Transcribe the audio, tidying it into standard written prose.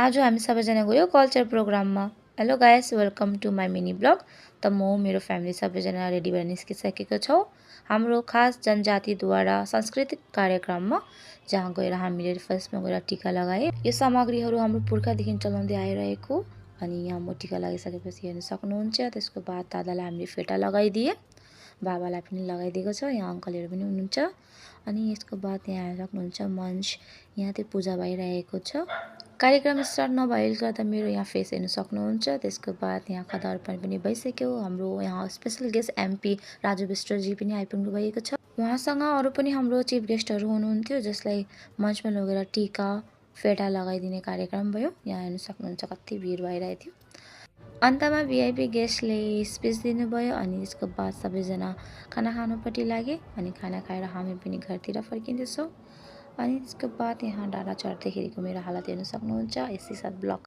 आज हामी सबैजना गयो कल्चर प्रोग्राममा। Hello guys, welcome to my mini blog. त म मेरो फ्यामिली सबैजना रेडी भएर निस्किसकेको छौँ हाम्रो खास जनजातिद्वारा सांस्कृतिक कार्यक्रममा, जहाँ गएर हामीले फर्स्टमा गएर टिका लगाए। यो सामग्रीहरू हाम्रो पुर्खादेखि चलाउँदै आइरहेको। अनि यहाँ म टिका लगाइसकेपछि हेर्न सक्नुहुन्छ। त्यसको बाद दादालाई हामीले फेटा लगाइदिए, बाबालाई पनि लगाइदिएको छ। यहाँ अङ्कलहरू पनि हुनुहुन्छ। अनि यसको बाद यहाँ हेर्न सक्नुहुन्छ मञ्च, यहाँ चाहिँ पूजा भइरहेको छ। कार्यक्रम स्टार्ट नभएले गर्दा मेरो यहाँ फेस हेर्न सक्नुहुन्छ। त्यसको बाद यहाँ खदार्पण पनि भइसक्यो। हाम्रो यहाँ special guest MP Raju Bistaji पनि आइपुग्नु भएको छ। उहाँसँग अरू पनि हाम्रो चिफ गेस्टहरू हुनुहुन्थ्यो, जसलाई मञ्चमा लगेर टिका फेटा लगाइदिने कार्यक्रम भयो। यहाँ हेर्न सक्नुहुन्छ कति भिड भइरहेको थियो। अन्तमा भिआइपी गेस्टले स्पिच दिनुभयो। अनि त्यसको बाद सबैजना खाना खानुपट्टि लागे। अनि खाना खाएर हामी पनि घरतिर फर्किँदैछौँ। अनि त्यसको बाद यहाँ डाँडा चढ्दाखेरिको मेरो हालत हेर्न सक्नुहुन्छ। यसै साथ ब्लग